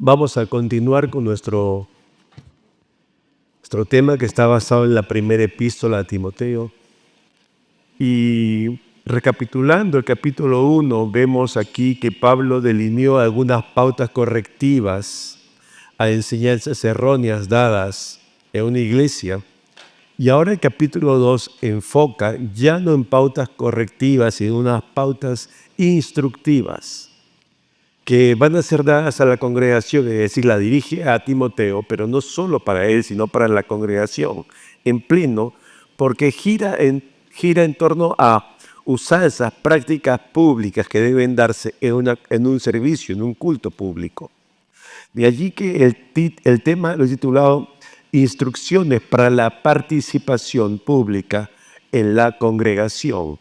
Vamos a continuar con nuestro tema que está basado en la primera epístola a Timoteo. Y recapitulando el capítulo 1, vemos aquí que Pablo delineó algunas pautas correctivas a enseñanzas erróneas dadas en una iglesia. Y ahora el capítulo 2 enfoca ya no en pautas correctivas, sino en unas pautas instructivas que van a ser dadas a la congregación, es decir, la dirige a Timoteo, pero no solo para él, sino para la congregación en pleno, porque gira en torno a usar esas prácticas públicas que deben darse en un servicio, en un culto público. De allí que el tema lo he titulado Instrucciones para la participación pública en la congregación.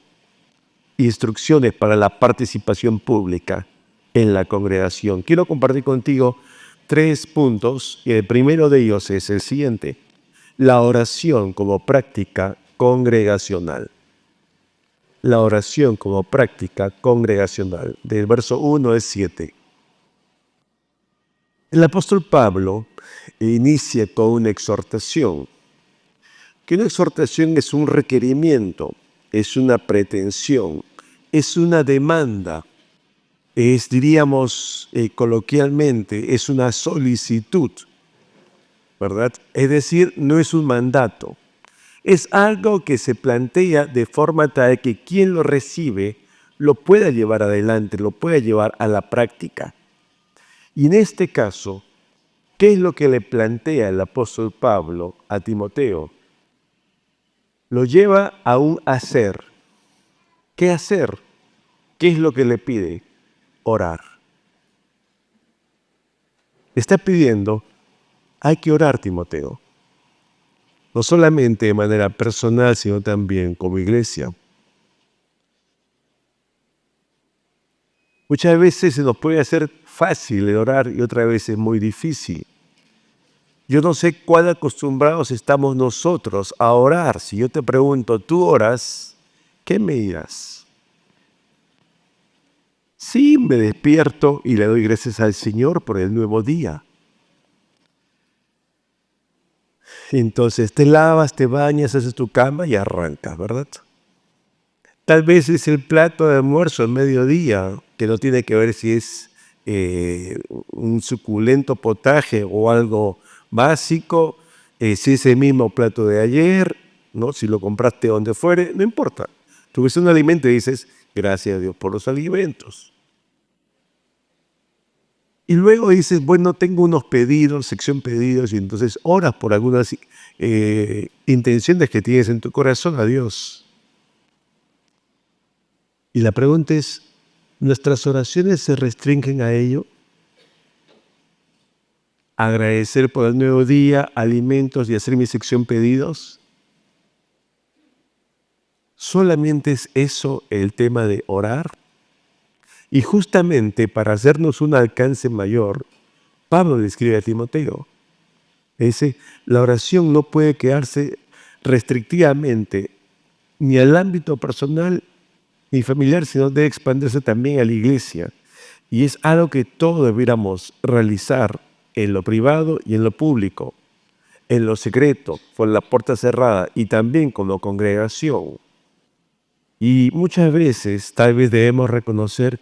Instrucciones para la participación pública en la congregación. Quiero compartir contigo 3 puntos y el primero de ellos es el siguiente: la oración como práctica congregacional. La oración como práctica congregacional, del verso 1 al 7. El apóstol Pablo inicia con una exhortación, que una exhortación es un requerimiento, es una pretensión, es una demanda, diríamos coloquialmente, es una solicitud, ¿verdad? Es decir, no es un mandato. Es algo que se plantea de forma tal que quien lo recibe lo pueda llevar adelante, lo pueda llevar a la práctica. Y en este caso, ¿qué es lo que le plantea el apóstol Pablo a Timoteo? Lo lleva a un hacer. ¿Qué hacer? ¿Qué es lo que le pide? Orar. Le está pidiendo, hay que orar, Timoteo. No solamente de manera personal, sino también como iglesia. Muchas veces se nos puede hacer fácil el orar y otras veces muy difícil. Yo no sé cuán acostumbrados estamos nosotros a orar. Si yo te pregunto, ¿tú oras? ¿Qué me dirás? Sí, me despierto y le doy gracias al Señor por el nuevo día. Entonces te lavas, te bañas, haces tu cama y arrancas, ¿verdad? Tal vez es el plato de almuerzo al mediodía, que no tiene que ver si es un suculento potaje o algo básico, si es el mismo plato de ayer, ¿no? Si lo compraste donde fuere, no importa. Tú ves un alimento y dices, gracias a Dios por los alimentos. Y luego dices, bueno, tengo unos pedidos, sección pedidos, y entonces oras por algunas intenciones que tienes en tu corazón a Dios. Y la pregunta es, ¿nuestras oraciones se restringen a ello? ¿Agradecer por el nuevo día, alimentos y hacer mi sección pedidos? ¿Solamente es eso el tema de orar? Y justamente para hacernos un alcance mayor, Pablo le escribe a Timoteo. Dice, la oración no puede quedarse restrictivamente ni al ámbito personal ni familiar, sino debe expandirse también a la iglesia. Y es algo que todos debiéramos realizar en lo privado y en lo público, en lo secreto, con la puerta cerrada y también como congregación. Y muchas veces tal vez debemos reconocer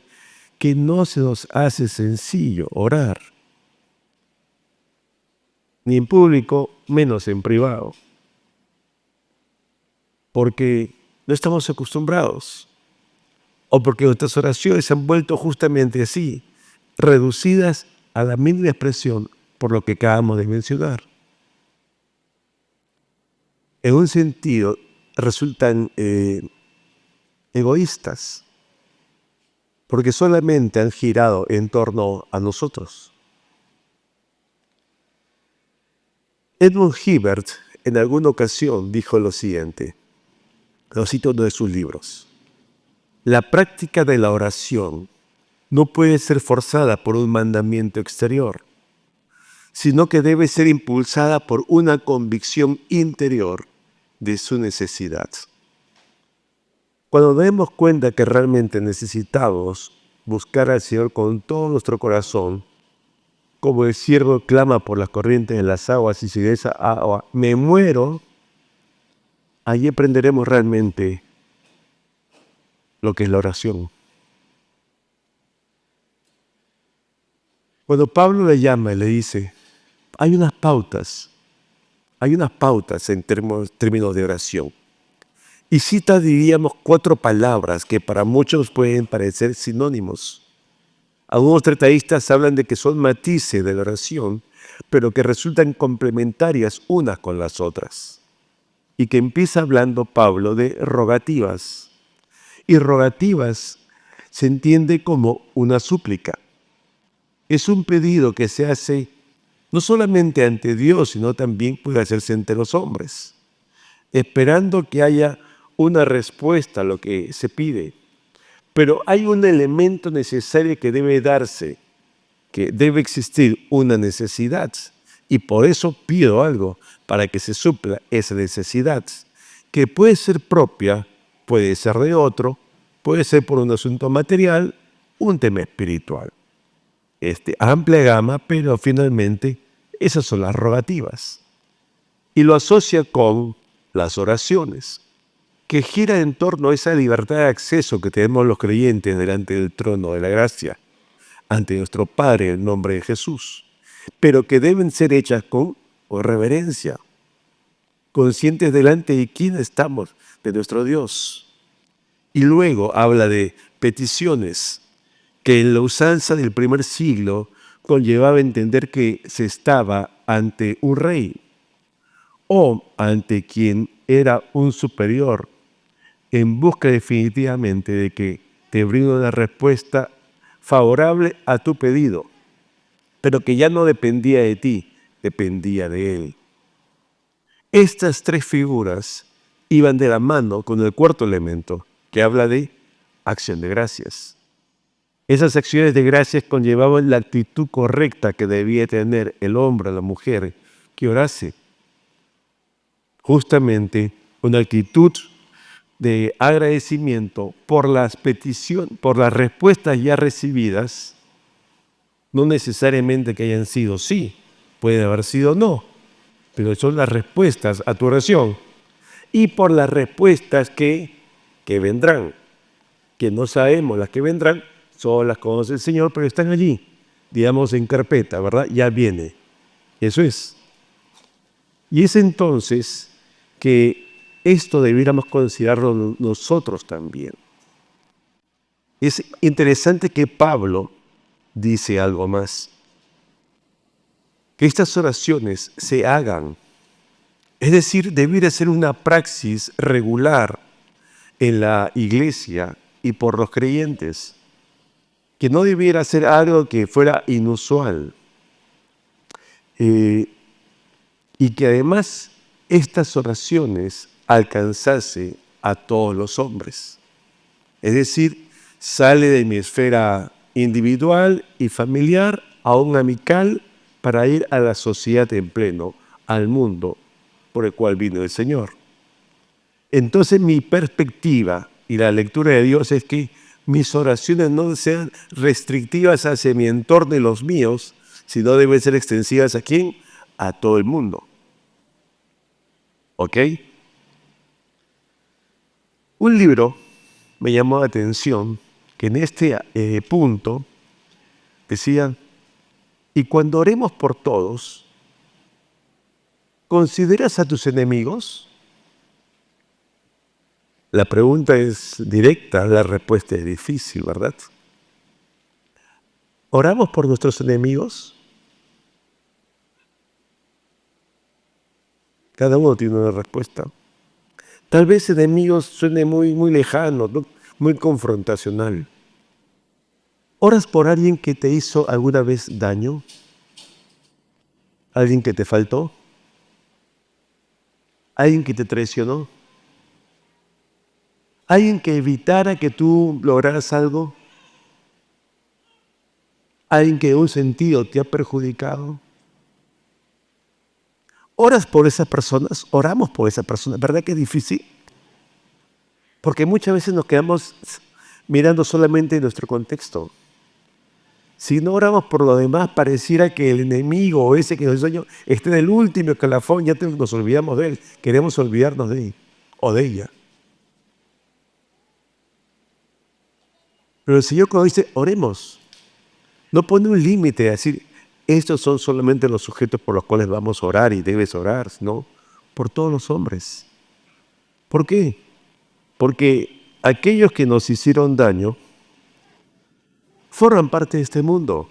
que no se nos hace sencillo orar, ni en público, menos en privado, porque no estamos acostumbrados, o porque nuestras oraciones se han vuelto justamente así, reducidas a la mínima expresión por lo que acabamos de mencionar. En un sentido, resultan egoístas, porque solamente han girado en torno a nosotros. Edmund Hibbert en alguna ocasión dijo lo siguiente, lo cito de sus libros: la práctica de la oración no puede ser forzada por un mandamiento exterior, sino que debe ser impulsada por una convicción interior de su necesidad. Cuando nos demos cuenta que realmente necesitamos buscar al Señor con todo nuestro corazón, como el ciervo clama por las corrientes de las aguas y si de esa agua me muero, allí aprenderemos realmente lo que es la oración. Cuando Pablo le llama y le dice, hay unas pautas en términos de oración. Y cita, diríamos, 4 palabras que para muchos pueden parecer sinónimos. Algunos trataístas hablan de que son matices de la oración, pero que resultan complementarias unas con las otras. Y que empieza hablando Pablo de rogativas. Y rogativas se entiende como una súplica. Es un pedido que se hace no solamente ante Dios, sino también puede hacerse ante los hombres, esperando que haya una respuesta a lo que se pide. Pero hay un elemento necesario que debe darse, que debe existir una necesidad. Y por eso pido algo, para que se supla esa necesidad, que puede ser propia, puede ser de otro, puede ser por un asunto material, un tema espiritual. Amplia gama, pero finalmente esas son las rogativas. Y lo asocia con las oraciones, que gira en torno a esa libertad de acceso que tenemos los creyentes delante del trono de la gracia, ante nuestro Padre en nombre de Jesús, pero que deben ser hechas con reverencia, conscientes delante de quién estamos, de nuestro Dios. Y luego habla de peticiones, que en la usanza del primer siglo conllevaba entender que se estaba ante un rey o ante quien era un superior, en busca definitivamente de que te brinde una respuesta favorable a tu pedido, pero que ya no dependía de ti, dependía de él. Estas 3 figuras iban de la mano con el 4º elemento, que habla de acción de gracias. Esas acciones de gracias conllevaban la actitud correcta que debía tener el hombre o la mujer que orase. Justamente una actitud de agradecimiento por las peticiones, por las respuestas ya recibidas, no necesariamente que hayan sido sí, puede haber sido no, pero son las respuestas a tu oración. Y por las respuestas que vendrán, que no sabemos las que vendrán, solo las conoce el Señor, pero están allí, digamos en carpeta, ¿verdad? Ya viene. Eso es. Y es entonces que esto debiéramos considerarlo nosotros también. Es interesante que Pablo dice algo más. Que estas oraciones se hagan. Es decir, debiera ser una praxis regular en la iglesia y por los creyentes. Que no debiera ser algo que fuera inusual. Y que además estas oraciones alcanzase a todos los hombres. Es decir, sale de mi esfera individual y familiar a un amical para ir a la sociedad en pleno, al mundo por el cual vino el Señor. Entonces mi perspectiva y la lectura de Dios es que mis oraciones no sean restrictivas hacia mi entorno y los míos, sino deben ser extensivas ¿a quién? A todo el mundo. ¿Ok? Un libro me llamó la atención que en este punto decía, y cuando oremos por todos, ¿consideras a tus enemigos? La pregunta es directa, la respuesta es difícil, ¿verdad? ¿Oramos por nuestros enemigos? Cada uno tiene una respuesta. Tal vez enemigos suene muy lejano, ¿no? Muy confrontacional. ¿Oras por alguien que te hizo alguna vez daño? ¿Alguien que te faltó? ¿Alguien que te traicionó? ¿Alguien que evitara que tú lograras algo? ¿Alguien que en un sentido te ha perjudicado? ¿Oras por esas personas? ¿Oramos por esas personas? ¿Verdad que es difícil? Porque muchas veces nos quedamos mirando solamente nuestro contexto. Si no oramos por lo demás, pareciera que el enemigo o ese que nos sueño esté en el último escalafón, ya nos olvidamos de él, queremos olvidarnos de él o de ella. Pero el Señor cuando dice, oremos, no pone un límite a decir, estos son solamente los sujetos por los cuales vamos a orar y debes orar, sino por todos los hombres. ¿Por qué? Porque aquellos que nos hicieron daño forman parte de este mundo.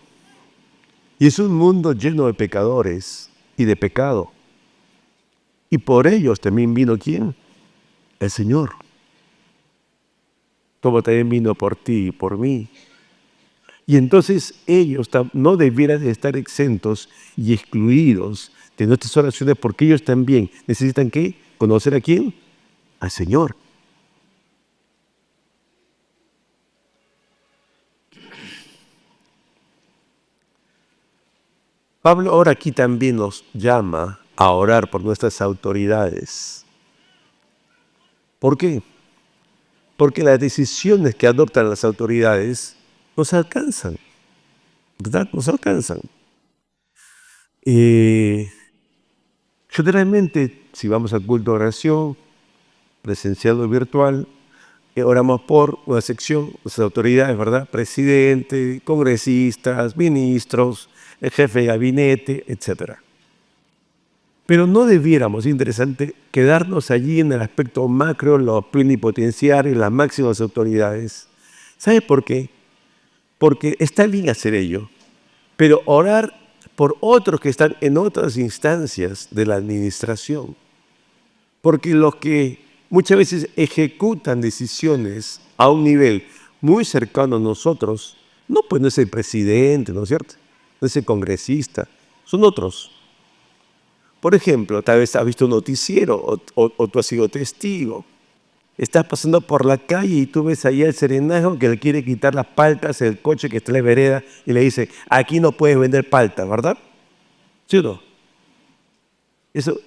Y es un mundo lleno de pecadores y de pecado. Y por ellos también vino ¿quién? El Señor. Como también vino por ti y por mí. Y entonces ellos no debieran de estar exentos y excluidos de nuestras oraciones porque ellos también necesitan ¿qué? ¿Conocer a quién? Al Señor. Pablo ahora aquí también nos llama a orar por nuestras autoridades. ¿Por qué? Porque las decisiones que adoptan las autoridades nos alcanzan, ¿verdad? Nos alcanzan. Generalmente, si vamos al culto de oración, presencial o virtual, oramos por una sección, las autoridades, ¿verdad? Presidente, congresistas, ministros, el jefe de gabinete, etc. Pero no debiéramos, interesante, quedarnos allí en el aspecto macro, los plenipotenciarios, las máximas autoridades. ¿Sabe por qué? Porque está bien hacer ello, pero orar por otros que están en otras instancias de la administración. Porque los que muchas veces ejecutan decisiones a un nivel muy cercano a nosotros, no es el presidente, ¿no es cierto? No es el congresista, son otros. Por ejemplo, tal vez has visto un noticiero o tú has sido testigo. Estás pasando por la calle y tú ves ahí al serenazgo que le quiere quitar las paltas del coche que está en la vereda y le dice, aquí no puedes vender paltas, ¿verdad? ¿Sí o no? Eso,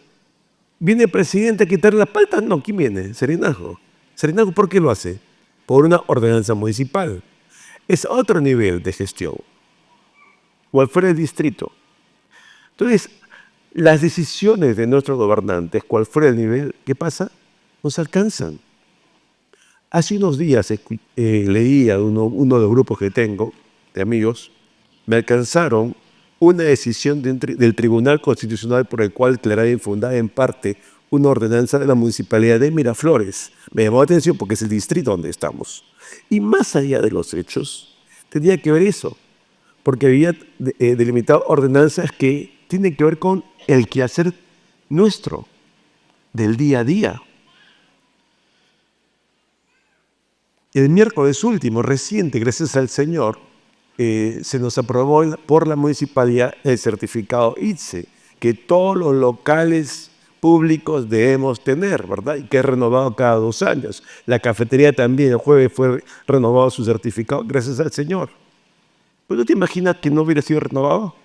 ¿viene el presidente a quitarle las paltas? No, ¿quién viene? Serenazgo. ¿Serenazgo por qué lo hace? Por una ordenanza municipal. Es otro nivel de gestión. O al fuera del distrito. Entonces, las decisiones de nuestros gobernantes, cual fuera el nivel, ¿qué pasa? Nos alcanzan. Hace unos días leía uno de los grupos que tengo, de amigos, me alcanzaron una decisión del Tribunal Constitucional por el cual declaraba infundada en parte una ordenanza de la Municipalidad de Miraflores. Me llamó la atención porque es el distrito donde estamos. Y más allá de los hechos, tenía que ver eso, porque había delimitado ordenanzas que tienen que ver con el quehacer nuestro, del día a día. El miércoles último, reciente, gracias al Señor, se nos aprobó por la municipalidad el certificado ITSE, que todos los locales públicos debemos tener, ¿verdad? Y que es renovado cada 2 años. La cafetería también, el jueves fue renovado su certificado, gracias al Señor. ¿Pues no te imaginas que no hubiera sido renovado?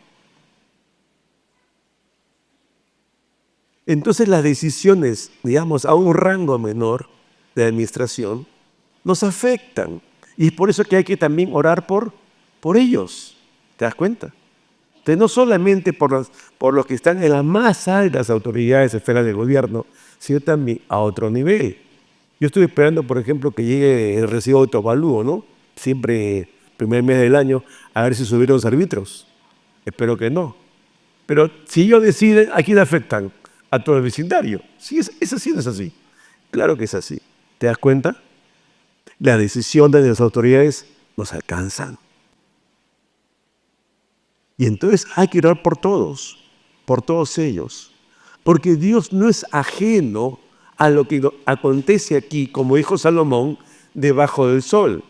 Entonces las decisiones, digamos, a un rango menor de administración, nos afectan. Y es por eso que hay que también orar por ellos. ¿Te das cuenta? Entonces, no solamente por los que están en las más altas autoridades esferas de gobierno, sino también a otro nivel. Yo estoy esperando, por ejemplo, que llegue el recibo de autoavalúo, ¿no? Siempre, primer mes del año, a ver si subieron los árbitros. Espero que no. Pero si ellos deciden, ¿a quién afectan? A todo el vecindario. Sí, es así o no es así. Claro que es así. ¿Te das cuenta? Las decisiones de las autoridades nos alcanzan. Y entonces hay que orar por todos ellos. Porque Dios no es ajeno a lo que acontece aquí, como dijo Salomón, debajo del sol.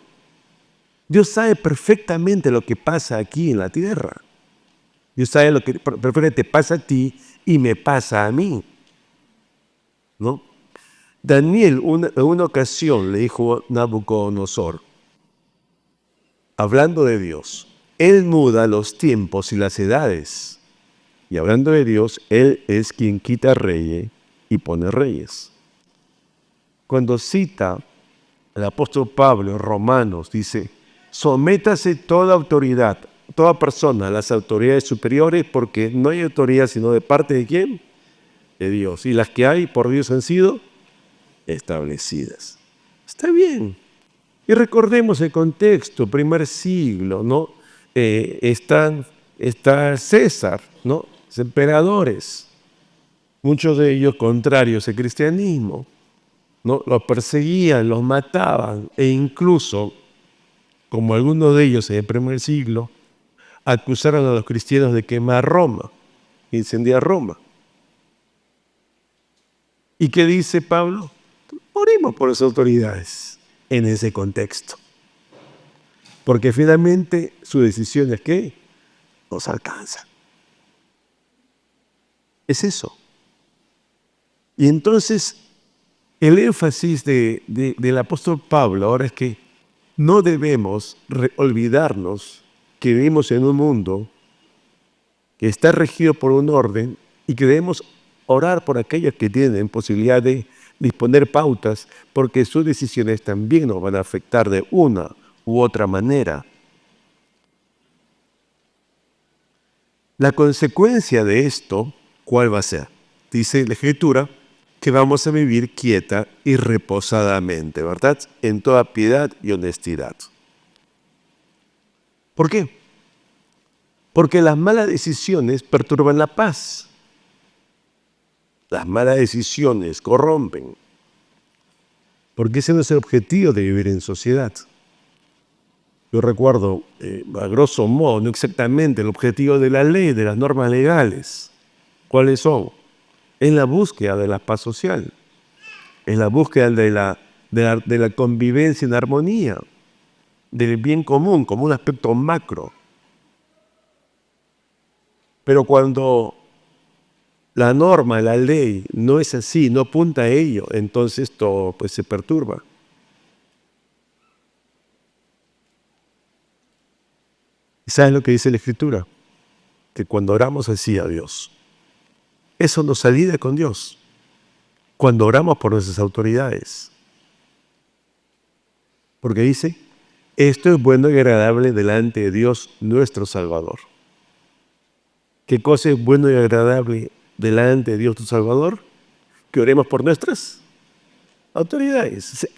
Dios sabe perfectamente lo que pasa aquí en la tierra. Dios sabe lo que te pasa a ti y me pasa a mí, ¿no? Daniel en una ocasión le dijo a Nabucodonosor, hablando de Dios, Él muda los tiempos y las edades. Y hablando de Dios, Él es quien quita reyes y pone reyes. Cuando cita el apóstol Pablo en Romanos, dice, sométase toda autoridad toda persona a las autoridades superiores, porque no hay autoridad sino de parte de ¿quién? De Dios. Y las que hay por Dios han sido establecidas. Está bien. Y recordemos el contexto, primer siglo, ¿no? Está César, ¿no? Los emperadores, muchos de ellos contrarios al cristianismo, ¿no? Los perseguían, los mataban e incluso, como algunos de ellos en el primer siglo, acusaron a los cristianos de quemar Roma, incendiar Roma. ¿Y qué dice Pablo? Oremos por las autoridades en ese contexto. Porque finalmente su decisión es que nos alcanza. Es eso. Y entonces el énfasis del apóstol Pablo ahora es que no debemos olvidarnos que vivimos en un mundo que está regido por un orden y que debemos orar por aquellos que tienen posibilidad de disponer pautas, porque sus decisiones también nos van a afectar de una u otra manera. La consecuencia de esto, ¿cuál va a ser? Dice la Escritura que vamos a vivir quieta y reposadamente, ¿verdad? En toda piedad y honestidad. ¿Por qué? Porque las malas decisiones perturban la paz. Las malas decisiones corrompen. Porque ese no es el objetivo de vivir en sociedad. Yo recuerdo, a grosso modo, no exactamente el objetivo de la ley, de las normas legales. ¿Cuáles son? Es la búsqueda de la paz social. Es la búsqueda de la convivencia en armonía, del bien común, como un aspecto macro. Pero cuando la norma, la ley, no es así, no apunta a ello, entonces todo pues, se perturba. ¿Y sabes lo que dice la Escritura? Que cuando oramos así a Dios, eso nos alivia con Dios. Cuando oramos por nuestras autoridades. Porque dice, esto es bueno y agradable delante de Dios nuestro Salvador. ¿Qué cosa es bueno y agradable delante de Dios tu Salvador? Que oremos por nuestras autoridades.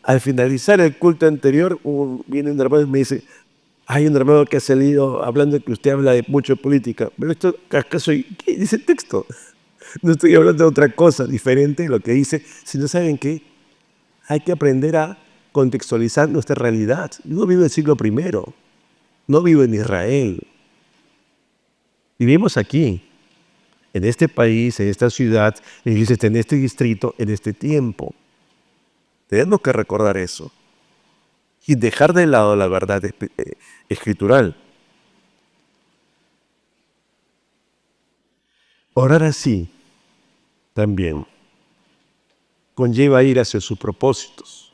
Al finalizar el culto anterior, viene un hermano y me dice, hay un hermano que ha salido hablando que usted habla de mucho de política. Pero esto, ¿acaso qué dice el texto? No estoy hablando de otra cosa diferente de lo que dice, sino ¿saben qué? Hay que aprender a contextualizar nuestra realidad. Yo no vivo en el siglo I, no vivo en Israel. Vivimos aquí, en este país, en esta ciudad, en este distrito, en este tiempo. Tenemos que recordar eso y dejar de lado la verdad escritural. Orar así también conlleva ir hacia sus propósitos.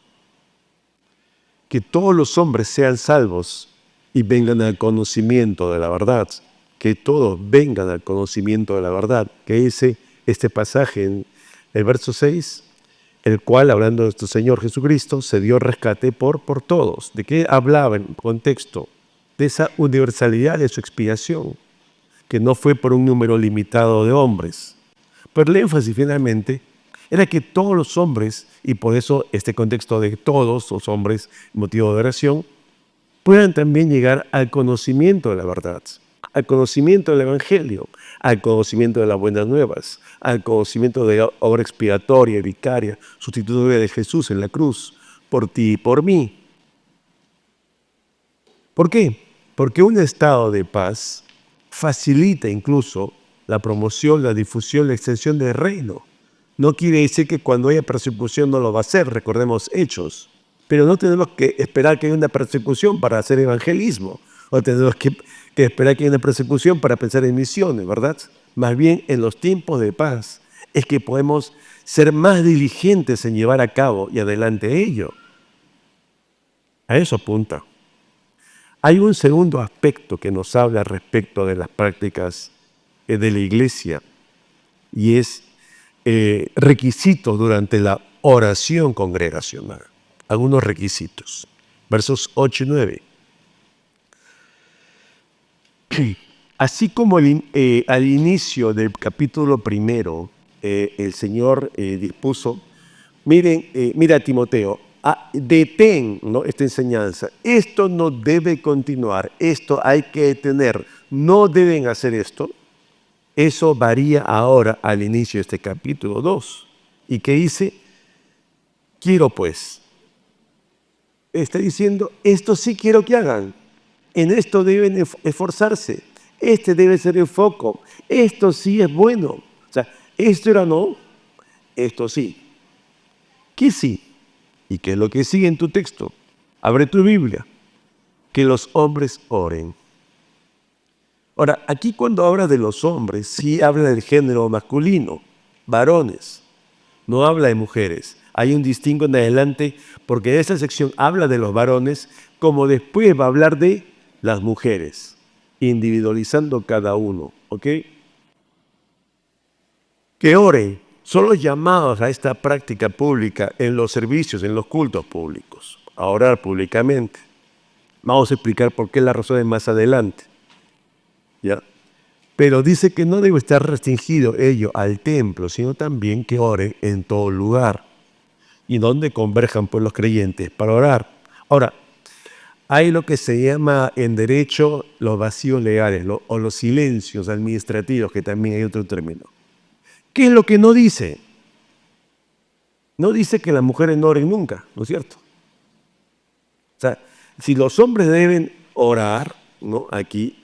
Que todos los hombres sean salvos y vengan al conocimiento de la verdad. Que todos vengan al conocimiento de la verdad. Que dice este pasaje en el verso 6, el cual, hablando de nuestro Señor Jesucristo, se dio rescate por todos. ¿De qué hablaba en contexto? De esa universalidad de su expiación, que no fue por un número limitado de hombres. Pero el énfasis finalmente era que todos los hombres, y por eso este contexto de todos los hombres, motivo de oración, puedan también llegar al conocimiento de la verdad, al conocimiento del Evangelio, al conocimiento de las buenas nuevas, al conocimiento de la obra expiatoria y vicaria, sustitutoria de Jesús en la cruz, por ti y por mí. ¿Por qué? Porque un estado de paz facilita incluso la promoción, la difusión, la extensión del reino. No quiere decir que cuando haya persecución no lo va a hacer, recordemos Hechos. Pero no tenemos que esperar que haya una persecución para hacer evangelismo. O tenemos que esperar que haya una persecución para pensar en misiones, ¿verdad? Más bien en los tiempos de paz es que podemos ser más diligentes en llevar a cabo y adelante ello. A eso apunta. Hay un segundo aspecto que nos habla respecto de las prácticas de la iglesia y es requisitos durante la oración congregacional. Algunos requisitos. Versos 8 y 9. Así como al inicio del capítulo primero, el Señor dispuso, mira Timoteo, detén, ¿no?, esta enseñanza. Esto no debe continuar, esto hay que detener, no deben hacer esto. Eso varía ahora al inicio de este capítulo 2. ¿Y qué dice? Quiero pues. Está diciendo, esto sí quiero que hagan. En esto deben esforzarse. Este debe ser el foco. Esto sí es bueno. O sea, esto era no, esto sí. ¿Qué sí? ¿Y qué es lo que sigue en tu texto? Abre tu Biblia. Que los hombres oren. Ahora, aquí cuando habla de los hombres, sí habla del género masculino, varones. No habla de mujeres. Hay un distingo en adelante porque esta sección habla de los varones, como después va a hablar de las mujeres, individualizando cada uno, ¿ok? Que oren. Son los llamados a esta práctica pública en los servicios, en los cultos públicos, a orar públicamente. Vamos a explicar por qué las razones más adelante, ¿ya? Pero dice que no debe estar restringido ello al templo, sino también que oren en todo lugar y donde converjan pues los creyentes para orar. Ahora, hay lo que se llama en derecho los vacíos legales o los silencios administrativos, que también hay otro término. ¿Qué es lo que no dice? No dice que las mujeres no oren nunca, ¿no es cierto? O sea, si los hombres deben orar, ¿no?, aquí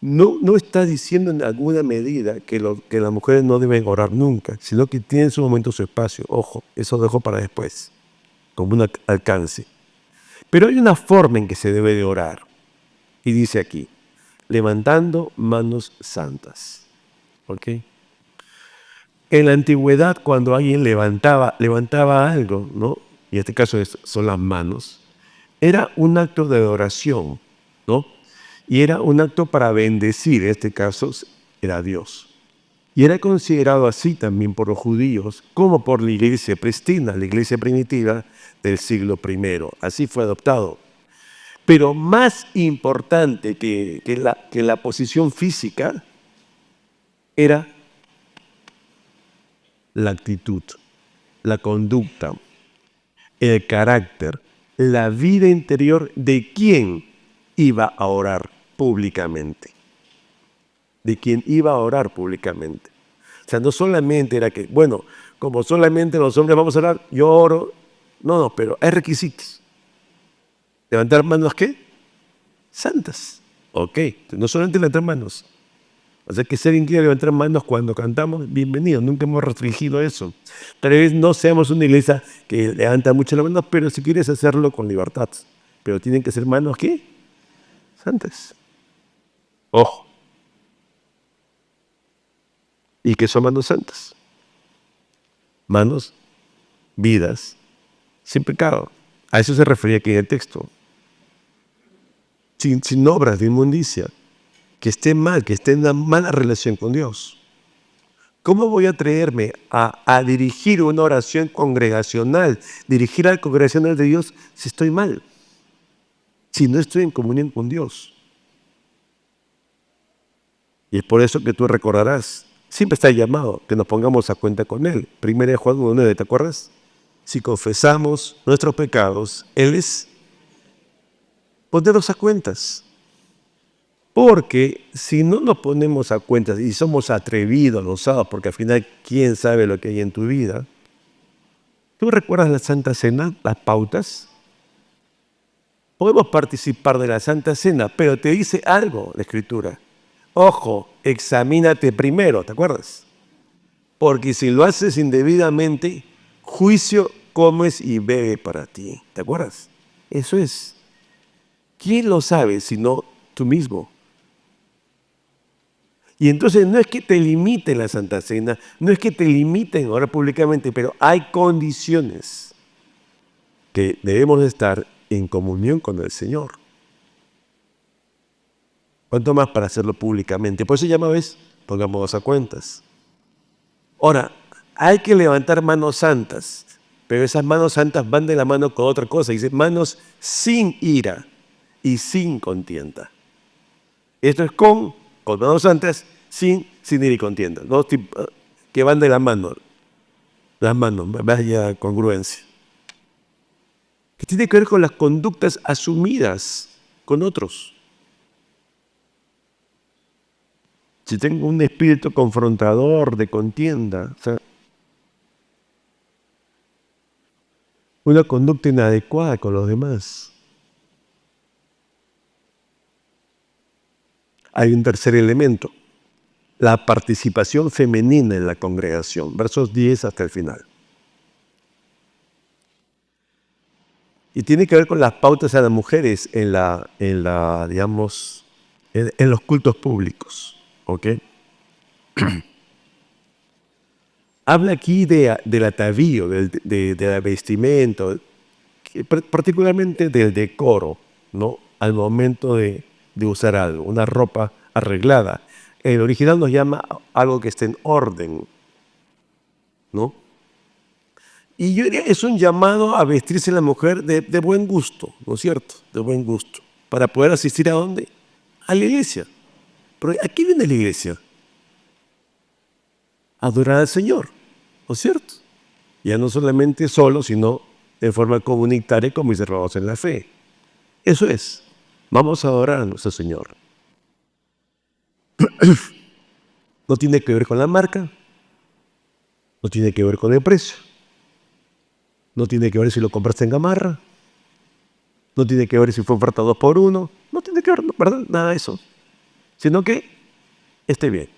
no está diciendo en alguna medida que las mujeres no deben orar nunca, sino que tienen su momento, su espacio. Ojo, eso dejo para después, como un alcance. Pero hay una forma en que se debe de orar. Y dice aquí, levantando manos santas. ¿Ok? En la antigüedad, cuando alguien levantaba algo, ¿no?, y en este caso son las manos, era un acto de adoración, ¿no? Y era un acto para bendecir, en este caso era Dios. Y era considerado así también por los judíos, como por la iglesia pristina, la iglesia primitiva del siglo I. Así fue adoptado. Pero más importante que la posición física era la actitud, la conducta, el carácter, la vida interior de quien iba a orar públicamente. De quien iba a orar públicamente. O sea, no solamente era que, bueno, como solamente los hombres vamos a orar, yo oro. No, pero hay requisitos. ¿Levantar manos qué? Santas. Ok, no solamente levantar manos. O sea, que si alguien quiere levantar manos cuando cantamos, bienvenido, nunca hemos restringido eso. Tal vez no seamos una iglesia que levanta mucho las manos, pero si quieres hacerlo con libertad. Pero tienen que ser manos ¿qué? Santas. Ojo. ¿Y qué son manos santas? Manos, vidas, sin pecado. A eso se refería aquí en el texto. Sin obras de inmundicia. Que esté mal, que esté en una mala relación con Dios. ¿Cómo voy a atreverme a dirigir una oración congregacional, dirigir al congregacional de Dios si estoy mal? Si no estoy en comunión con Dios. Y es por eso que tú recordarás, siempre está llamado que nos pongamos a cuenta con Él. 1 Juan 1:9, ¿te acuerdas? Si confesamos nuestros pecados, Él es ponernos a cuentas. Porque si no nos ponemos a cuentas y somos atrevidos, osados, porque al final, ¿quién sabe lo que hay en tu vida? ¿Tú recuerdas la Santa Cena, las pautas? Podemos participar de la Santa Cena, pero te dice algo la Escritura. Ojo, examínate primero, ¿te acuerdas? Porque si lo haces indebidamente, juicio comes y bebe para ti. ¿Te acuerdas? Eso es. ¿Quién lo sabe sino tú mismo? Y entonces no es que te limiten la Santa Cena, no es que te limiten orar públicamente, pero hay condiciones que debemos estar en comunión con el Señor. ¿Cuánto más para hacerlo públicamente? Por eso ya ves, pongámonos a cuentas. Ahora, hay que levantar manos santas, pero esas manos santas van de la mano con otra cosa. Dice, manos sin ira y sin contienda. Esto es con manos santas, sin ir y contienda. Dos tipos que van de la mano. Las manos, vaya congruencia. Que tiene que ver con las conductas asumidas con otros. Si tengo un espíritu confrontador, de contienda, o sea, una conducta inadecuada con los demás. Hay un tercer elemento, la participación femenina en la congregación, versos 10 hasta el final. Y tiene que ver con las pautas a las mujeres en los cultos públicos. ¿Ok? Habla aquí del atavío, de la vestimenta, particularmente del decoro, ¿no? Al momento de usar algo, una ropa arreglada. El original nos llama algo que esté en orden, ¿no? Y yo diría, es un llamado a vestirse la mujer de buen gusto, ¿no es cierto? De buen gusto. Para poder asistir ¿a dónde? A la iglesia. Pero ¿a qué viene la iglesia? A adorar al Señor, ¿no es cierto? Ya no solamente solo, sino de forma comunitaria como mis hermanos en la fe. Eso es. Vamos a adorar a nuestro Señor. No tiene que ver con la marca, no tiene que ver con el precio, no tiene que ver si lo compraste en Gamarra, no tiene que ver si fue oferta 2x1, no tiene que ver, ¿verdad? Nada de eso, sino que esté bien.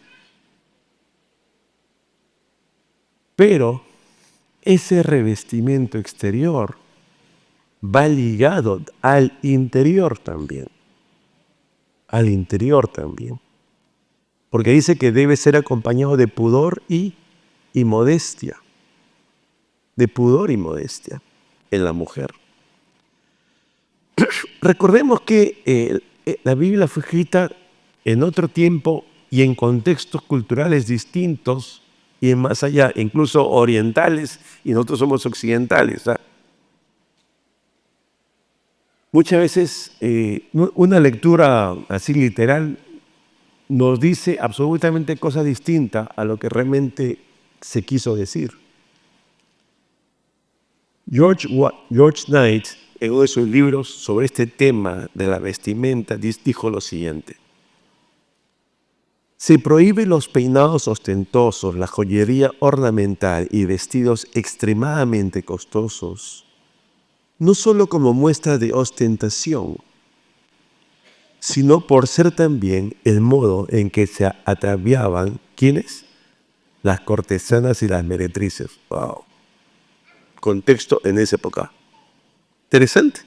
Pero ese revestimiento exterior va ligado al interior también. Al interior también. Porque dice que debe ser acompañado de pudor y modestia. De pudor y modestia en la mujer. Recordemos que la Biblia fue escrita en otro tiempo y en contextos culturales distintos y más allá, incluso orientales, y nosotros somos occidentales. Muchas veces una lectura así literal nos dice absolutamente cosas distintas a lo que realmente se quiso decir. George Knight, en uno de sus libros sobre este tema de la vestimenta, dijo lo siguiente: se prohíben los peinados ostentosos, la joyería ornamental y vestidos extremadamente costosos, no solo como muestra de ostentación, sino por ser también el modo en que se ataviaban, ¿quiénes? Las cortesanas y las meretrices. ¡Wow! Contexto en esa época. Interesante.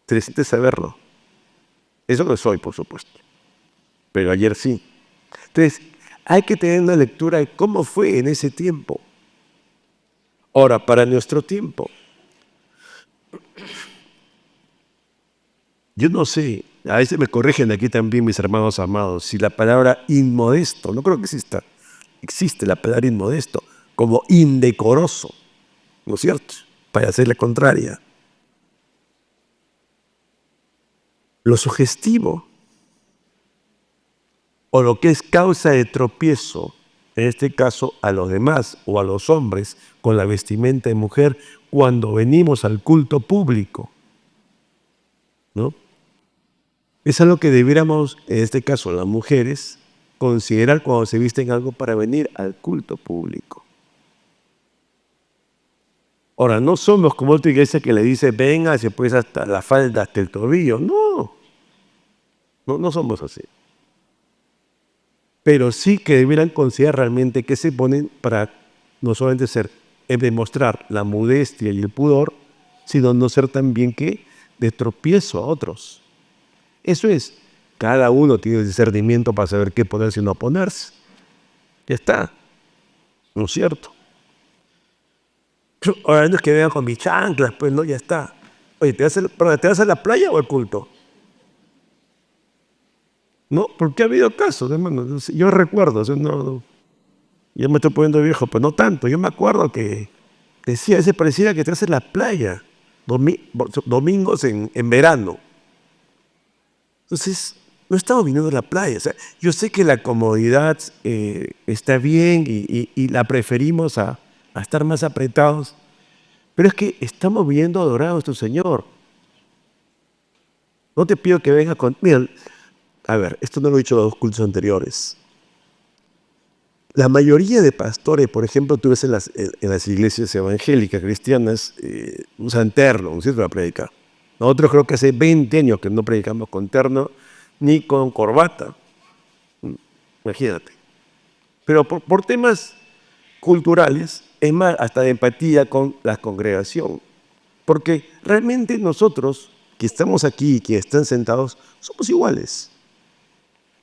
Interesante saberlo. Eso no es hoy, por supuesto. Pero ayer sí. Entonces, hay que tener una lectura de cómo fue en ese tiempo. Ahora, para nuestro tiempo, yo no sé, a veces me corrigen aquí también mis hermanos amados, si la palabra inmodesto, no creo que exista, existe la palabra inmodesto como indecoroso, ¿no es cierto? Para hacer la contraria. Lo sugestivo o lo que es causa de tropiezo, en este caso a los demás o a los hombres con la vestimenta de mujer cuando venimos al culto público, ¿no? Es algo que debiéramos, en este caso las mujeres, considerar cuando se visten algo para venir al culto público. Ahora, no somos como otra iglesia que le dice, venga, se puede hasta la falda, hasta el tobillo. No somos así. Pero sí que debieran considerar realmente que se ponen para no solamente demostrar la modestia y el pudor, sino no ser también que de tropiezo a otros. Eso es, cada uno tiene discernimiento para saber qué ponerse y no ponerse. Ya está, ¿no es cierto? Ahora no es que vengan con mis chanclas, pues no, ya está. Oye, ¿te vas a la playa o al culto? No, porque ha habido casos, hermano. Yo recuerdo, yo me estoy poniendo viejo, pero no tanto. Yo me acuerdo que decía, ese pareciera que te hace la playa, domingos en verano. Entonces, no estamos viniendo a la playa. O sea, yo sé que la comodidad está bien y la preferimos a estar más apretados, pero es que estamos viniendo a adorar a nuestro Señor. No te pido que vengas con... Mira, a ver, esto no lo he dicho en los cultos anteriores. La mayoría de pastores, por ejemplo, tú ves en las iglesias evangélicas cristianas, usan terno, ¿no es cierto?, para predicar. Nosotros creo que hace 20 años que no predicamos con terno ni con corbata. Imagínate. Pero por temas culturales, es más, hasta de empatía con la congregación. Porque realmente nosotros, que estamos aquí y que están sentados, somos iguales.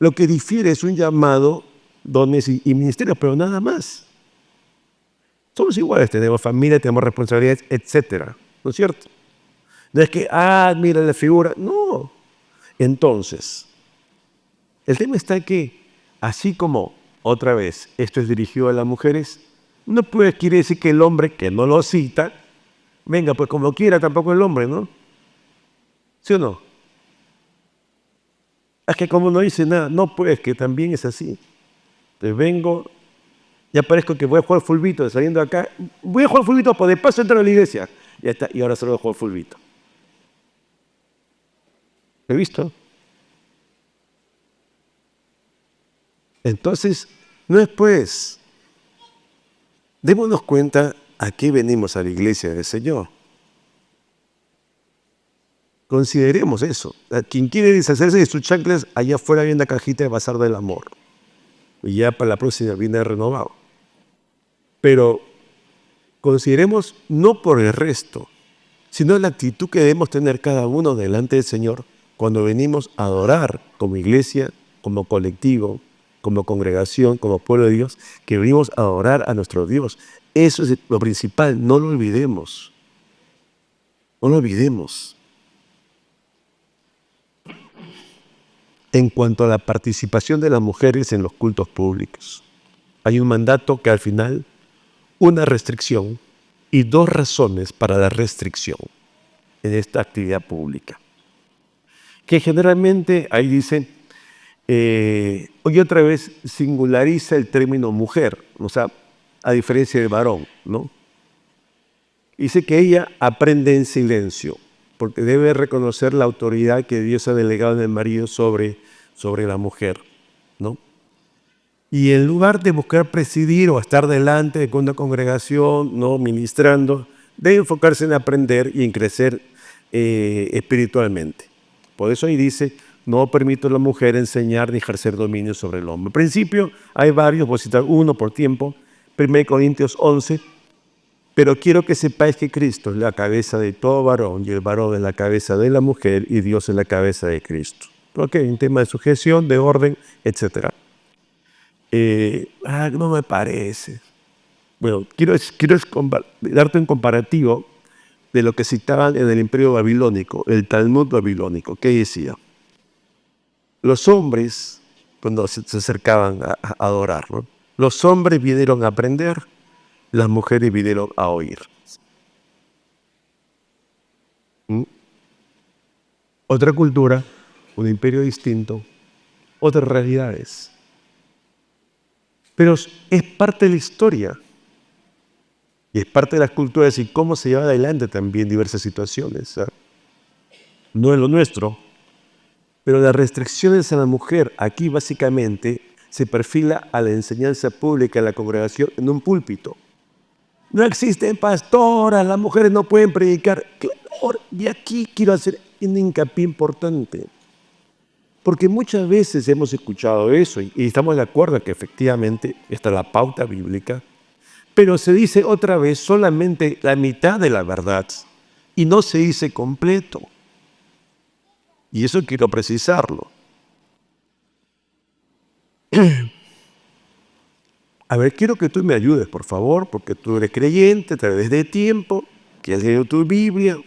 Lo que difiere es un llamado, dones y ministerios, pero nada más. Somos iguales, tenemos familia, tenemos responsabilidades, etcétera. ¿No es cierto? No es que, mira la figura. No. Entonces, el tema está que, así como, otra vez, esto es dirigido a las mujeres, no quiere decir que el hombre, que no lo cita, venga, pues como quiera, tampoco el hombre, ¿no? ¿Sí o no? Es que como no dice nada, no, pues que también es así. Entonces vengo, ya parezco que voy a jugar fulbito, saliendo de acá, voy a jugar fulbito, pues de paso entro a la iglesia. Ya está, y ahora solo voy a jugar fulbito. ¿He visto? Entonces, no es pues, démonos cuenta a qué venimos a la iglesia del Señor. Consideremos eso. Quien quiere deshacerse de sus chanclas, allá afuera viene la cajita de bazar del amor. Y ya para la próxima viene renovado. Pero consideremos no por el resto, sino la actitud que debemos tener cada uno delante del Señor cuando venimos a adorar como iglesia, como colectivo, como congregación, como pueblo de Dios, que venimos a adorar a nuestro Dios. Eso es lo principal, no lo olvidemos. No lo olvidemos. En cuanto a la participación de las mujeres en los cultos públicos, hay un mandato que al final, una restricción y dos razones para la restricción en esta actividad pública. Que generalmente ahí dice, hoy otra vez singulariza el término mujer, o sea, a diferencia del varón, ¿no? Dice que ella aprende en silencio, porque debe reconocer la autoridad que Dios ha delegado en el marido sobre la mujer, ¿no? Y en lugar de buscar presidir o estar delante de una congregación, no ministrando, debe enfocarse en aprender y en crecer espiritualmente. Por eso ahí dice, no permito a la mujer enseñar ni ejercer dominio sobre el hombre. En principio hay varios, voy a citar uno por tiempo, 1 Corintios 11, pero quiero que sepáis que Cristo es la cabeza de todo varón y el varón es la cabeza de la mujer y Dios es la cabeza de Cristo. Ok, un tema de sujeción, de orden, etc. No me parece. Bueno, quiero darte un comparativo de lo que citaban en el Imperio Babilónico, el Talmud babilónico. ¿Qué decía? Los hombres, cuando se acercaban a adorar, ¿no? Los hombres vinieron a aprender, las mujeres vinieron a oír. ¿Mm? Otra cultura, un imperio distinto, otras realidades. Pero es parte de la historia y es parte de las culturas y cómo se lleva adelante también diversas situaciones. ¿Sabes? No es lo nuestro, pero las restricciones a la mujer aquí básicamente se perfila a la enseñanza pública en la congregación en un púlpito. No existen pastoras, las mujeres no pueden predicar. Claro, y aquí quiero hacer un hincapié importante. Porque muchas veces hemos escuchado eso y estamos de acuerdo en que efectivamente está la pauta bíblica, pero se dice otra vez solamente la mitad de la verdad y no se dice completo. Y eso quiero precisarlo. A ver, quiero que tú me ayudes, por favor, porque tú eres creyente a través de tiempo, que has leído tu Biblia.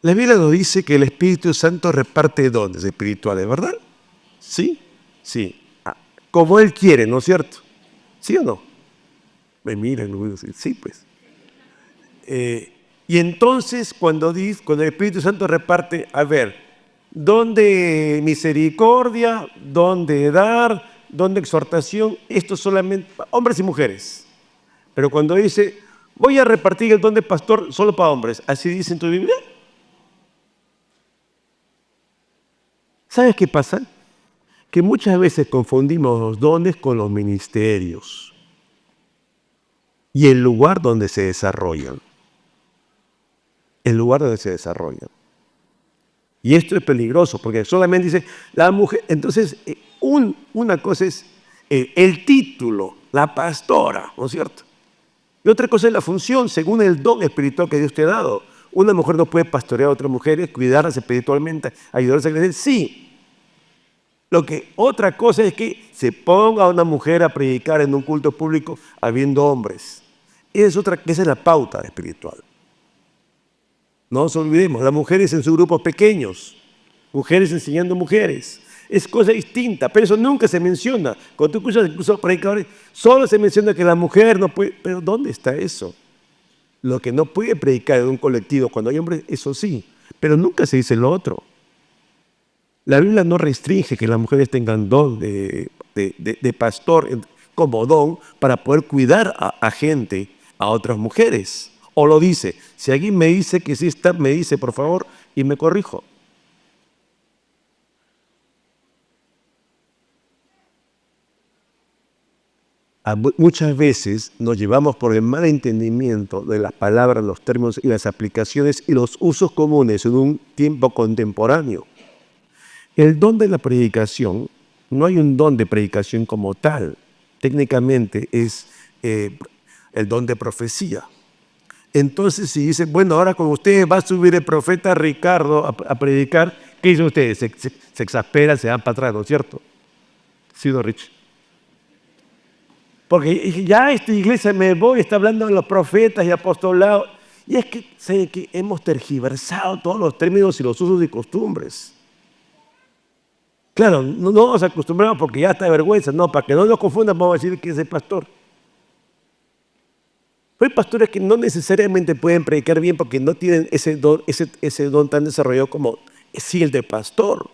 La Biblia nos dice que el Espíritu Santo reparte dones espirituales, ¿verdad? ¿Sí? Sí. Como Él quiere, ¿no es cierto? ¿Sí o no? Me miran, sí, pues. Y entonces cuando el Espíritu Santo reparte, a ver, ¿dónde misericordia? ¿Dónde dar? ¿Dónde exhortación? Esto solamente, hombres y mujeres. Pero cuando dice, voy a repartir el don de pastor solo para hombres, ¿así dice en tu Biblia? ¿Sabes qué pasa? Que muchas veces confundimos los dones con los ministerios y el lugar donde se desarrollan. El lugar donde se desarrollan. Y esto es peligroso porque solamente dice la mujer. Entonces, una cosa es el título, la pastora, ¿no es cierto? Y otra cosa es la función según el don espiritual que Dios te ha dado. Una mujer no puede pastorear a otras mujeres, cuidarlas espiritualmente, ayudarlas a crecer. Sí. Otra cosa es que se ponga a una mujer a predicar en un culto público habiendo hombres. Esa es la pauta espiritual. No nos olvidemos, las mujeres en sus grupos pequeños, mujeres enseñando mujeres. Es cosa distinta, pero eso nunca se menciona. Cuando tú escuchas incluso predicadores, solo se menciona que la mujer no puede. Pero ¿dónde está eso? Lo que no puede predicar en un colectivo cuando hay hombres, eso sí, pero nunca se dice lo otro. La Biblia no restringe que las mujeres tengan don de pastor como don para poder cuidar a gente, a otras mujeres. O lo dice, si alguien me dice que sí está, me dice por favor y me corrijo. Muchas veces nos llevamos por el mal entendimiento de las palabras, los términos y las aplicaciones y los usos comunes en un tiempo contemporáneo. El don de la predicación, no hay un don de predicación como tal. Técnicamente es el don de profecía. Entonces, si dicen, bueno, ahora con ustedes va a subir el profeta Ricardo a predicar, ¿qué dicen ustedes? Se exasperan, se dan para atrás, ¿no es cierto? Sí, don Rich. Porque ya esta iglesia me voy, está hablando de los profetas y apostolados. Y es que, sé que hemos tergiversado todos los términos y los usos y costumbres. Claro, no nos acostumbramos porque ya está de vergüenza. No, para que no nos confundan, vamos a decir que es el pastor. Pero hay pastores que no necesariamente pueden predicar bien porque no tienen ese don tan desarrollado como sí el de pastor,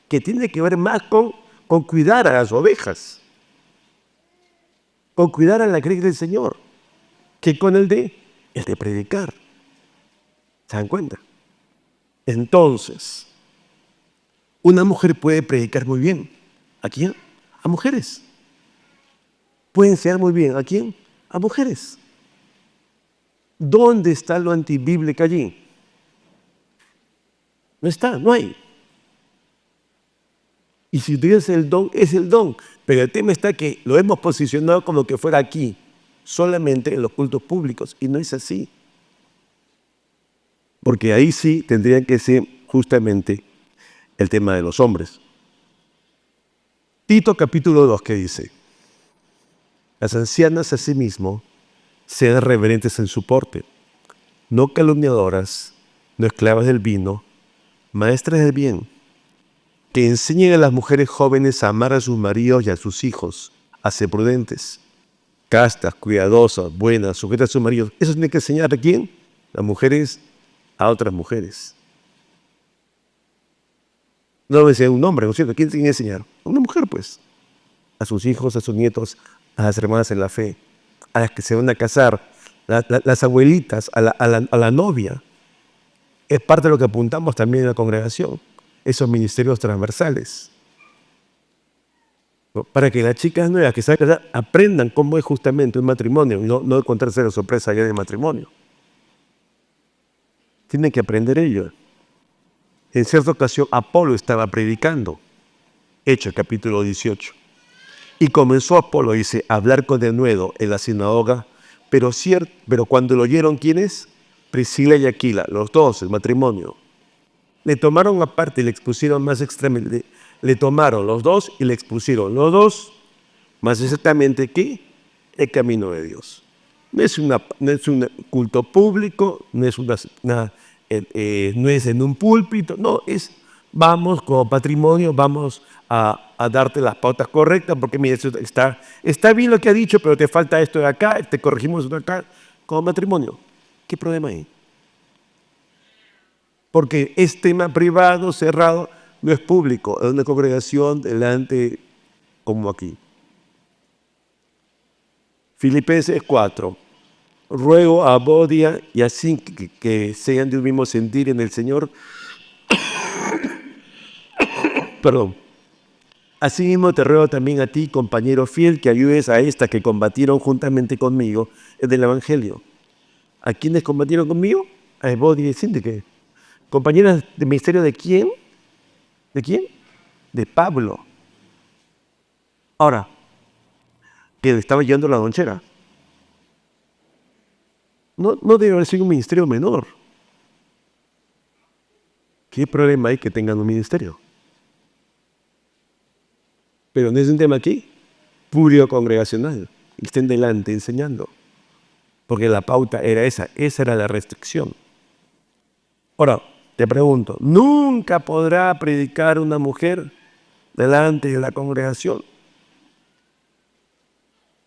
que tiene que ver más con cuidar a las ovejas, con cuidar a la iglesia del Señor, que con el de predicar. ¿Se dan cuenta? Entonces, una mujer puede predicar muy bien. ¿A quién? A mujeres. Puede enseñar muy bien. ¿A quién? A mujeres. ¿Dónde está lo antibíblico allí? No está, no hay. Y si tienes el don, es el don. Pero el tema está que lo hemos posicionado como que fuera aquí, solamente en los cultos públicos. Y no es así. Porque ahí sí tendrían que ser justamente el tema de los hombres. Tito capítulo 2, ¿qué dice? Las ancianas asimismo sean reverentes en su porte, no calumniadoras, no esclavas del vino, maestras del bien, que enseñen a las mujeres jóvenes a amar a sus maridos y a sus hijos, a ser prudentes, castas, cuidadosas, buenas, sujetas a sus maridos. Eso tiene que enseñar a quién? Las mujeres a otras mujeres. No lo decía un hombre, ¿no es cierto? ¿Quién tiene que enseñar? Una mujer, pues. A sus hijos, a sus nietos, a las hermanas en la fe, a las que se van a casar, las abuelitas, a la novia. Es parte de lo que apuntamos también en la congregación, esos ministerios transversales. ¿No? Para que las chicas nuevas que se van a casar aprendan cómo es justamente un matrimonio y no encontrarse la sorpresa allá del matrimonio. Tienen que aprender ellos. En cierta ocasión, Apolo estaba predicando, Hechos capítulo 18. Y comenzó Apolo, dice, a hablar con denuedo en la sinagoga, pero cuando lo oyeron, ¿quiénes? Priscila y Aquila, los dos, el matrimonio. Le tomaron aparte y le expusieron más extremadamente. Le tomaron los dos y le expusieron los dos, más exactamente, ¿qué? El camino de Dios. No es un culto público, no es no es en un púlpito, no, vamos como patrimonio, vamos a darte las pautas correctas, porque mira, está bien lo que ha dicho, pero te falta esto de acá, te corregimos esto de acá, como matrimonio. ¿Qué problema hay? porque es tema privado, cerrado, no es público, es una congregación delante como aquí. Filipenses 4. Ruego a Bodia y a Sinque que sean de un mismo sentir en el Señor. Perdón. Asimismo te ruego también a ti, compañero fiel, que ayudes a estas que combatieron juntamente conmigo en el Evangelio. ¿A quiénes combatieron conmigo? A Evodia y Sintique. ¿Compañeras de ministerio de quién? ¿De quién? De Pablo. Ahora, que le estaba llevando la lonchera. No debe haber sido un ministerio menor. ¿Qué problema hay que tengan un ministerio? Pero no es un tema aquí, puro congregacional. Y estén delante enseñando. Porque la pauta era esa era la restricción. Ahora, te pregunto, ¿nunca podrá predicar una mujer delante de la congregación?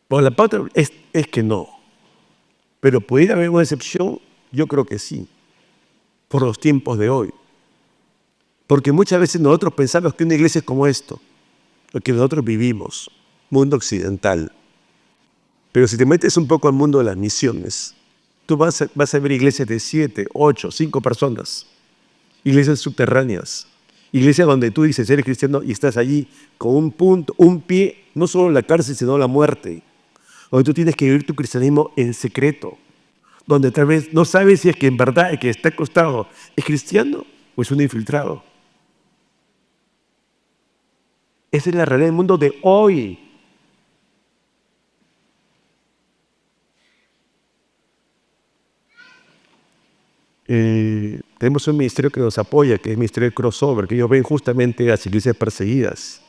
Pues la pauta es que no. Pero ¿pudiera haber una excepción? Yo creo que sí, por los tiempos de hoy. Porque muchas veces nosotros pensamos que una iglesia es como esto, lo que nosotros vivimos, mundo occidental. Pero si te metes un poco al mundo de las misiones, tú vas a ver iglesias de 7, 8, 5 personas, iglesias subterráneas, iglesias donde tú dices eres cristiano y estás allí con un pie, no solo en la cárcel, sino la muerte. Donde tú tienes que vivir tu cristianismo en secreto, donde tal vez no sabes si es que en verdad el que está acostado es cristiano o es un infiltrado. Esa es la realidad del mundo de hoy. Tenemos un ministerio que nos apoya, que es el ministerio de crossover, que ellos ven justamente las iglesias perseguidas.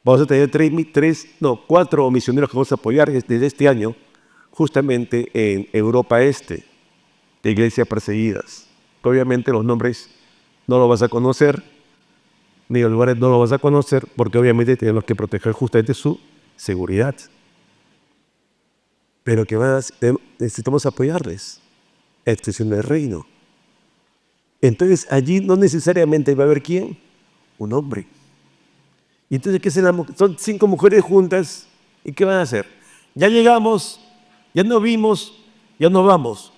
Vamos a tener 4 misioneros que vamos a apoyar desde este año, justamente en Europa Este, de iglesias perseguidas. Obviamente los nombres no los vas a conocer, ni los lugares no los vas a conocer, porque obviamente tenemos que proteger justamente su seguridad. Pero que necesitamos apoyarles. Esta es el reino. Entonces allí no necesariamente va a haber ¿quién? Un hombre. Y entonces, ¿qué serán? Son 5 mujeres juntas. ¿Y qué van a hacer? Ya llegamos, ya nos vimos, ya nos vamos.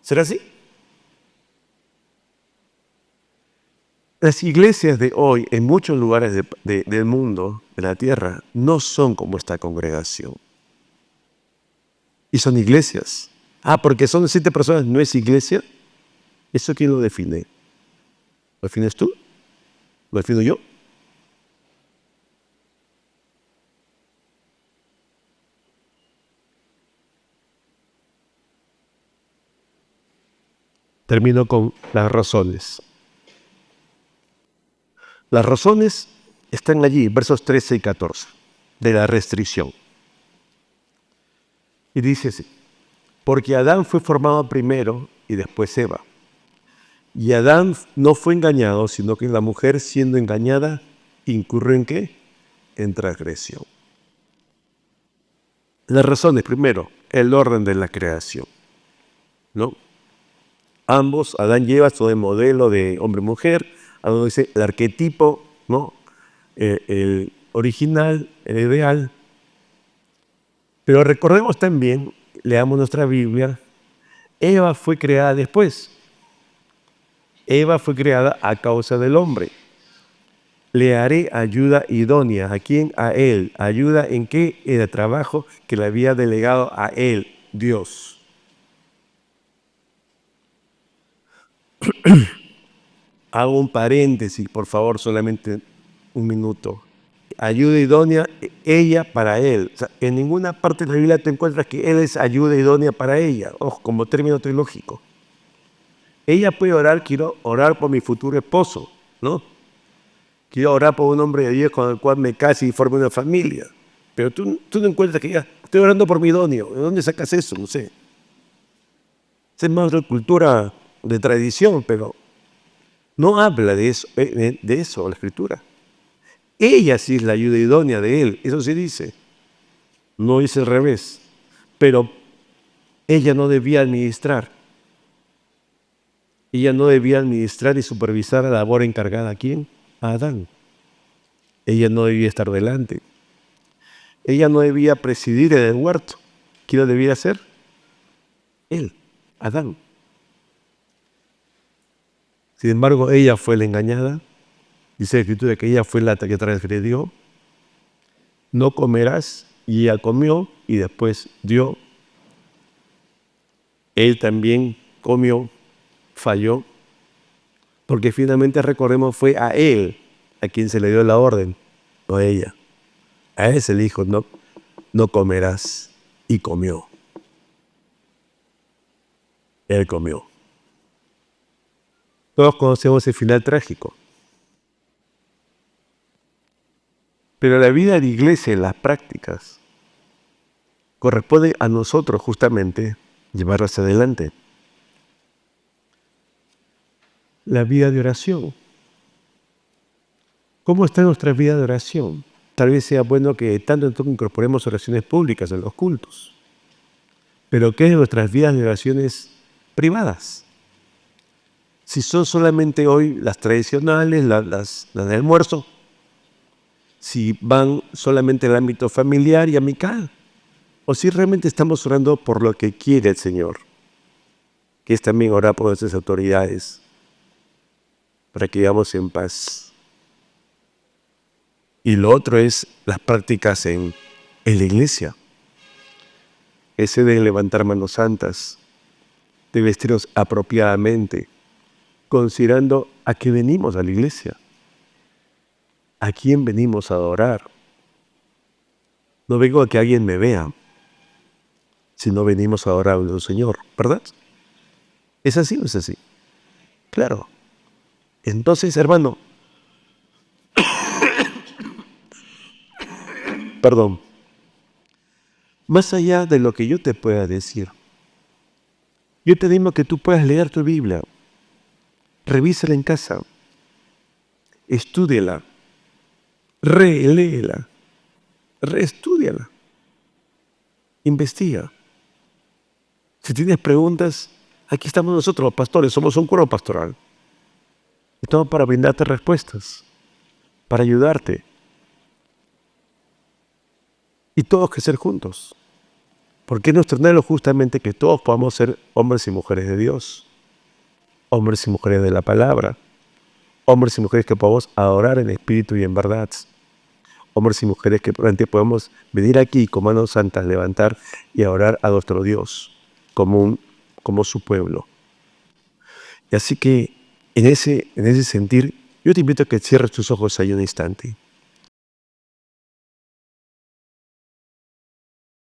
¿Será así? Las iglesias de hoy, en muchos lugares del mundo, de la tierra, no son como esta congregación. Y son iglesias. Porque son 7 personas, ¿no es iglesia? ¿Eso quién lo define? ¿Lo defines tú? ¿Lo defino yo? Termino con las razones. Las razones están allí, versos 13 y 14, de la restricción. Y dice así: porque Adán fue formado primero y después Eva. Y Adán no fue engañado, sino que la mujer, siendo engañada, incurrió ¿en qué? En transgresión. Las razones, primero, el orden de la creación, ¿no? Ambos, Adán y Eva, son el modelo de hombre-mujer, a donde dice el arquetipo, ¿no? El original, el ideal. Pero recordemos también, leamos nuestra Biblia, Eva fue creada después. Eva fue creada a causa del hombre. Le haré ayuda idónea. ¿A quién? A él. ¿Ayuda en qué? En el trabajo que le había delegado a él, Dios. Hago un paréntesis, por favor, solamente un minuto. Ayuda idónea, ella para él. O sea, en ninguna parte de la Biblia te encuentras que él es ayuda idónea para ella, ojo, como término teológico. Ella puede orar, quiero orar por mi futuro esposo, ¿no? Quiero orar por un hombre de Dios con el cual me case y forme una familia. Pero tú no encuentras que ya estoy orando por mi idóneo. ¿De dónde sacas eso? No sé. Es más de cultura, de tradición, pero no habla de eso la Escritura. Ella sí es la ayuda idónea de él, eso sí dice. No es al revés. Pero ella no debía administrar. Ella no debía administrar y supervisar la labor encargada a ¿quién? A Adán. Ella no debía estar delante. Ella no debía presidir en el huerto. ¿Quién lo debía hacer? Él, Adán. Sin embargo, ella fue la engañada. Dice la Escritura que ella fue la que transgredió. No comerás, y ella comió y después dio. Él también comió, falló, porque finalmente, recordemos, fue a él a quien se le dio la orden, no a ella. A él se le dijo, no, no comerás, y comió. Él comió. Todos conocemos el final trágico. Pero la vida de la iglesia en las prácticas corresponde a nosotros justamente llevarlas adelante. La vida de oración. ¿Cómo está nuestra vida de oración? Tal vez sea bueno que tanto en tanto incorporemos oraciones públicas en los cultos. Pero ¿qué es de nuestras vidas de oraciones privadas? Si son solamente hoy las tradicionales, las de almuerzo, si van solamente al ámbito familiar y amical, o si realmente estamos orando por lo que quiere el Señor, que es también orar por nuestras autoridades, para que vivamos en paz. Y lo otro es las prácticas en la iglesia. Ese de levantar manos santas, de vestirnos apropiadamente, considerando a qué venimos a la iglesia, a quién venimos a adorar. No vengo a que alguien me vea, sino venimos a adorar a un Señor, ¿verdad? ¿Es así o es así? Claro. Entonces, hermano, perdón, más allá de lo que yo te pueda decir, yo te animo a que tú puedas leer tu Biblia, revísala en casa, estúdiala, reléela, reestúdiala, investiga. Si tienes preguntas, aquí estamos nosotros, los pastores, somos un cuerpo pastoral. Estamos para brindarte respuestas, para ayudarte. Y todos crecer juntos. Porque es nuestro anhelo justamente que todos podamos ser hombres y mujeres de Dios, hombres y mujeres de la palabra, hombres y mujeres que podamos adorar en espíritu y en verdad, hombres y mujeres que realmente podamos venir aquí con manos santas, levantar y adorar a nuestro Dios como su pueblo. Y así que en ese sentir, yo te invito a que cierres tus ojos ahí un instante.